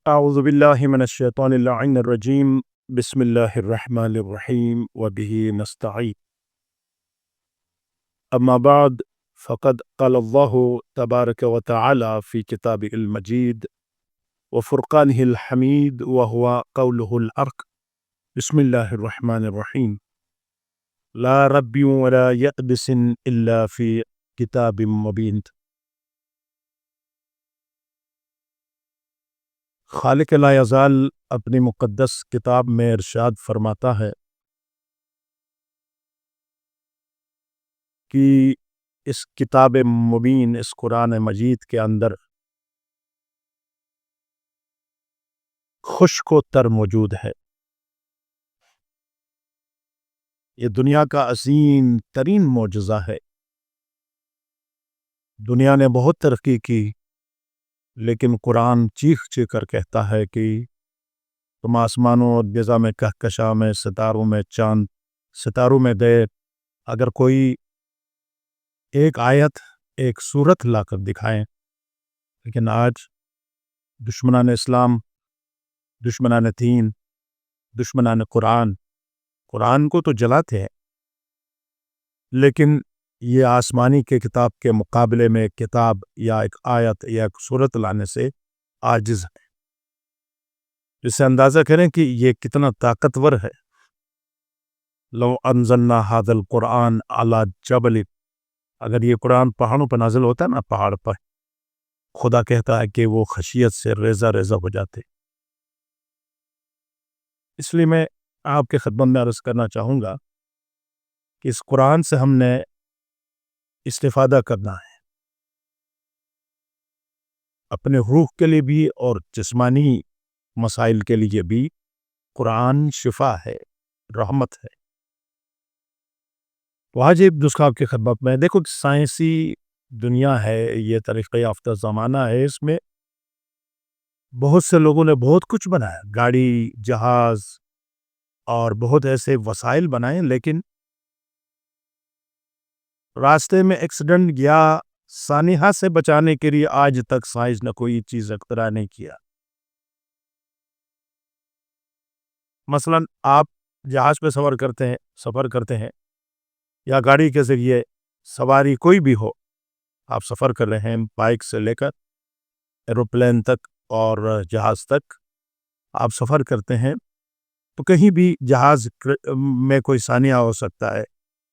اعوذ باللہ من الشیطان اللعین الرجیم بسم اللہ الرحمن الرحیم وبہ نستعین اما بعد فقد قال اللہ تبارک وتعالی فی کتابہ المجید وفرقانہ الحمید وہو قولہ الحق بسم اللہ الرحمن الرحیم لا رب ولا یأبس الا فی کتاب مبین۔ خالق لا یزال اپنی مقدس کتاب میں ارشاد فرماتا ہے کہ اس کتاب مبین، اس قرآن مجید کے اندر خشک و تر موجود ہے۔ یہ دنیا کا عظیم ترین معجزہ ہے۔ دنیا نے بہت ترقی کی، لیکن قرآن چیخ چیخ کر کہتا ہے کہ تم آسمانوں اور فضا میں کہکشاں میں، ستاروں میں، چاند ستاروں میں گئے، اگر کوئی ایک آیت، ایک سورت لا کر دکھائیں، لیکن آج دشمنان اسلام، دشمنان دین، دشمنان قرآن کو تو جلاتے ہیں، لیکن یہ آسمانی کے کتاب کے مقابلے میں کتاب یا ایک آیت یا ایک سورت لانے سے عاجز ہے۔ جس سے اندازہ کریں کہ یہ کتنا طاقتور ہے۔ لو انزلنا هذا القرآن على جبل، اگر یہ قرآن پہاڑوں پر نازل ہوتا ہے نا، پہاڑ پر، خدا کہتا ہے کہ وہ خشیت سے ریزہ ریزہ ہو جاتے۔ اس لیے میں آپ کے خدمت میں عرض کرنا چاہوں گا کہ اس قرآن سے ہم نے استفادہ کرنا ہے، اپنے روح کے لیے بھی اور جسمانی مسائل کے لیے بھی۔ قرآن شفا ہے، رحمت ہے۔ واجب نسخہ آپ کی خدمت میں دیکھو، سائنسی دنیا ہے، یہ ترقی یافتہ زمانہ ہے، اس میں بہت سے لوگوں نے بہت کچھ بنایا، گاڑی، جہاز اور بہت ایسے وسائل بنائے، لیکن راستے میں ایکسیڈنٹ یا سانحہ سے بچانے کے لیے آج تک سائنس نے کوئی چیز اختراع نہیں کیا۔ مثلا آپ جہاز پہ سفر کرتے ہیں یا گاڑی کے ذریعے سواری کوئی بھی ہو، آپ سفر کر رہے ہیں، بائک سے لے کر ایروپلین تک اور جہاز تک آپ سفر کرتے ہیں، تو کہیں بھی جہاز میں کوئی سانحہ ہو سکتا ہے،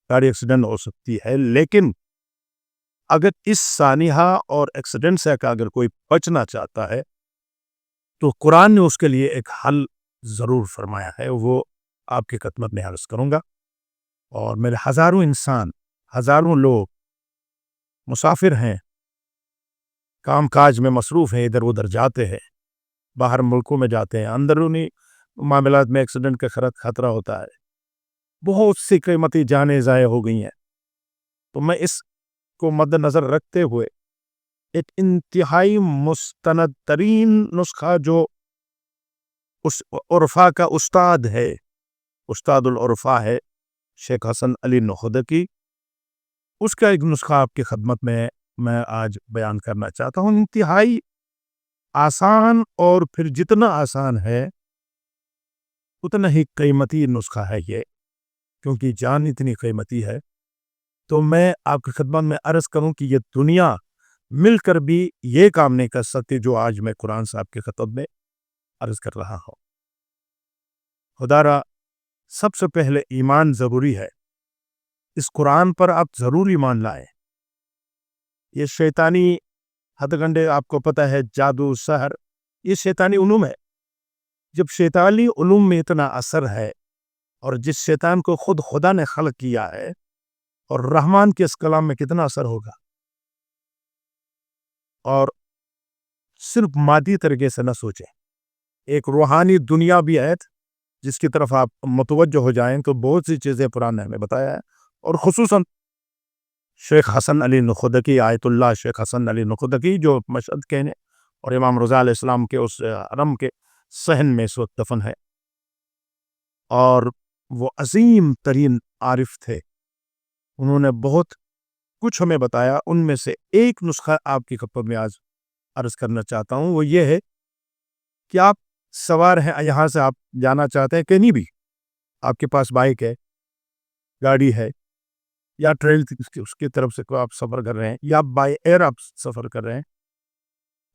گاڑی ایکسیڈنٹ ہو سکتی ہے، لیکن اگر اس سانحہ اور ایکسیڈنٹ سے اگر کوئی بچنا چاہتا ہے تو قرآن نے اس کے لیے ایک حل ضرور فرمایا ہے، وہ آپ کی خدمت میں عرض کروں گا۔ اور میرے ہزاروں انسان، ہزاروں لوگ مسافر ہیں، کام کاج میں مصروف ہیں، ادھر ادھر جاتے ہیں، باہر ملکوں میں جاتے ہیں، اندرونی معاملات میں ایکسیڈنٹ کا خطرہ ہوتا ہے، بہت سی قیمتی جانیں ضائع ہو گئی ہیں۔ تو میں اس کو مد نظر رکھتے ہوئے ایک انتہائی مستند ترین نسخہ، جو اس عرفا کا استاد ہے، استاد العرفا ہے شیخ حسن علی نخودکی، اس کا ایک نسخہ آپ کی خدمت میں آج بیان کرنا چاہتا ہوں۔ انتہائی آسان، اور پھر جتنا آسان ہے اتنا ہی قیمتی نسخہ ہے یہ، کیونکہ جان اتنی قیمتی ہے۔ تو میں آپ کی خدمت میں عرض کروں کہ یہ دنیا مل کر بھی یہ کام نہیں کر سکتی جو آج میں قرآن صاحب کی خطب میں عرض کر رہا ہوں۔ خدا را، سب سے پہلے ایمان ضروری ہے، اس قرآن پر آپ ضرور ایمان لائیں۔ یہ شیطانی ہتھ کنڈے، آپ کو پتہ ہے، جادو، سحر، یہ شیطانی علوم ہے۔ جب شیطانی علوم میں اتنا اثر ہے، اور جس شیطان کو خود خدا نے خلق کیا ہے، اور رحمان کے اس کلام میں کتنا اثر ہوگا، اور صرف مادی طریقے سے نہ سوچیں، ایک روحانی دنیا بھی ہے جس کی طرف آپ متوجہ ہو جائیں تو بہت سی چیزیں قرآن نے ہمیں بتایا ہے۔ اور خصوصاً شیخ حسن علی نخودکی، آیت اللہ شیخ حسن علی نخودکی، جو مشہد کے ہیں اور امام رضا علیہ السلام کے اس حرم کے صحن میں اس وقت دفن ہے، اور وہ عظیم ترین عارف تھے، انہوں نے بہت کچھ ہمیں بتایا۔ ان میں سے ایک نسخہ آپ کی خدمت میں آج عرض کرنا چاہتا ہوں، وہ یہ ہے کہ آپ سوار ہیں، یہاں سے آپ جانا چاہتے ہیں کہیں بھی، آپ کے پاس بائک ہے، گاڑی ہے، یا ٹرین اس کی طرف سے کوئی آپ سفر کر رہے ہیں، یا بائی ایئر آپ سفر کر رہے ہیں،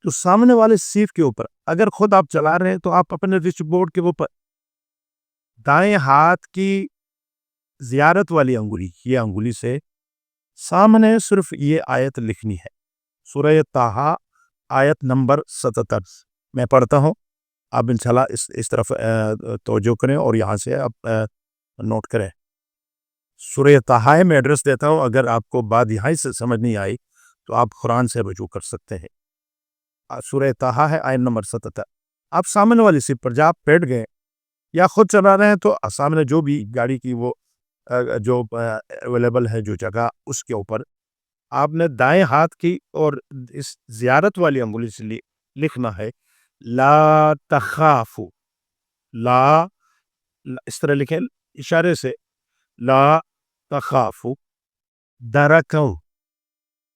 تو سامنے والے سیٹ کے اوپر اگر خود آپ چلا رہے ہیں تو آپ اپنے رسٹ بورڈ کے اوپر دائیں ہاتھ کی زیارت والی انگلی، یہ انگلی سے سامنے صرف یہ آیت لکھنی ہے، سورہ طٰہٰ آیت نمبر 77 میں پڑھتا ہوں، آپ انشاءاللہ اس طرف توجہ کریں اور یہاں سے آپ نوٹ کریں۔ سورہ طٰہٰ میں ایڈریس دیتا ہوں، اگر آپ کو بات یہاں سے سمجھ نہیں آئی تو آپ قرآن سے رجوع کر سکتے ہیں۔ سورہ طٰہٰ ہے آیت نمبر 77۔ آپ سامنے والی سیٹ پر جب آپ بیٹھ گئے یا خود چلا رہے ہیں تو سامنے جو بھی گاڑی کی وہ جو اویلیبل ہے جو جگہ، اس کے اوپر آپ نے دائیں ہاتھ کی اور اس زیارت والی انگلی سے لکھنا ہے لا تخافوا، لا اس طرح لکھیں اشارے سے، لا تخافوا درکا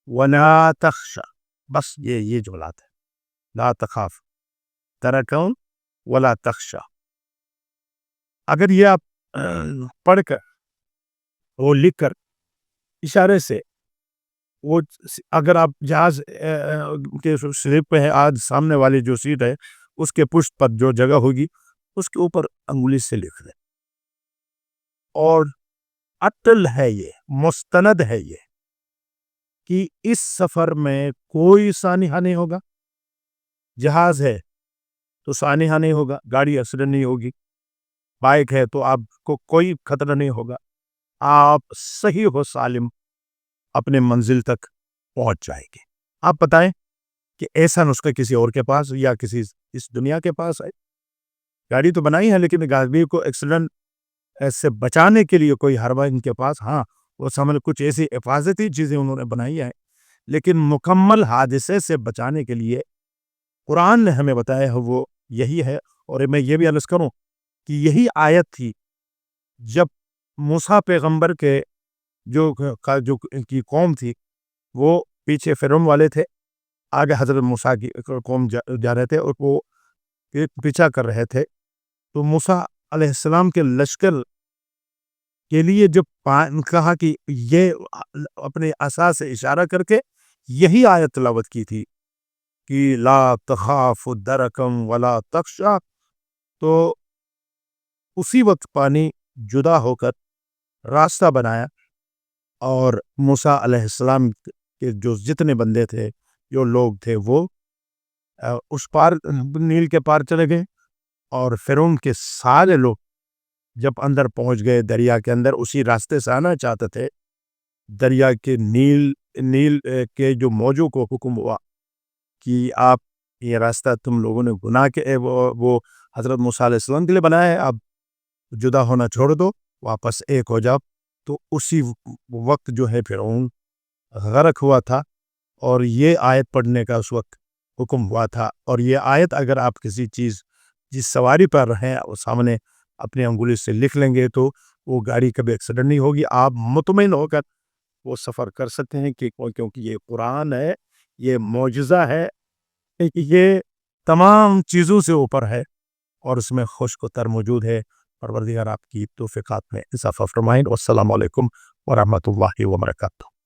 ولا تخشى، بس یہ جملات ہے، لا تخاف درکا ولا تخشى۔ اگر یہ آپ پڑھ کر وہ لکھ کر اشارے سے، وہ اگر آپ جہاز کے سلیپ پہ ہے، آج سامنے والی جو سیٹ ہے اس کے پشت پر جو جگہ ہوگی اس کے اوپر انگلی سے لکھ دیں، اور اٹل ہے، یہ مستند ہے یہ کہ اس سفر میں کوئی سانحہ نہیں ہوگا، جہاز ہے تو سانحہ نہیں ہوگا، گاڑی ایکسیڈنٹ نہیں ہوگی، بائک ہے تو آپ کو کوئی خطرہ نہیں ہوگا، آپ صحیح و سالم اپنے منزل تک پہنچ جائے گے۔ آپ بتائیں کہ ایسا نسخہ کسی اور کے پاس یا کسی اس دنیا کے پاس ہے؟ گاڑی تو بنائی ہے لیکن گاڑی کو ایکسیڈنٹ سے بچانے کے لیے کوئی حربہ ان کے پاس، ہاں وہ سامنے کچھ ایسی حفاظتی چیزیں انہوں نے بنائی ہیں، لیکن مکمل حادثے سے بچانے کے لیے قرآن نے ہمیں بتایا ہے وہ یہی ہے۔ اور میں یہ بھی عرض کروں کہ یہی آیت تھی جب موسیٰ پیغمبر کے جو کی قوم تھی، وہ پیچھے فرعون والے تھے، آگے حضرت موسیٰ کی قوم جا رہے تھے اور وہ پیچھا کر رہے تھے، تو موسیٰ علیہ السلام کے لشکر کے لیے جب کہا کہ یہ اپنے عصا سے اشارہ کر کے یہی آیت تلاوت کی تھی کہ لا تخاف درکم ولا تخشى، تو اسی وقت پانی جدا ہو کر راستہ بنایا، اور موسیٰ علیہ السلام کے جو جتنے بندے تھے، جو لوگ تھے، وہ اس پار نیل کے پار چلے گئے، اور فرعون کے سارے لوگ جب اندر پہنچ گئے دریا کے اندر، اسی راستے سے آنا چاہتے تھے، دریا کے نیل کے جو موجوں کو حکم ہوا کہ آپ یہ راستہ تم لوگوں نے گناہ کے وہ حضرت موسیٰ علیہ السلام کے لیے بنایا ہے، اب جدا ہونا چھوڑ دو، واپس ایک ہو جاؤ، تو اسی وقت جو ہے فرعون غرق ہوا تھا، اور یہ آیت پڑھنے کا اس وقت حکم ہوا تھا۔ اور یہ آیت اگر آپ کسی چیز جس سواری پر ہیں وہ سامنے اپنے انگلی سے لکھ لیں گے تو وہ گاڑی کبھی ایکسیڈنٹ نہیں ہوگی، آپ مطمئن ہو کر وہ سفر کر سکتے ہیں، کیونکہ یہ قرآن ہے، یہ معجزہ ہے، یہ تمام چیزوں سے اوپر ہے، اور اس میں خشک و تر موجود ہے۔ پروردگار آپ کی توفیقات میں اضافہ فرمائیں۔ والسلام علیکم ورحمۃ اللہ وبرکاتہ۔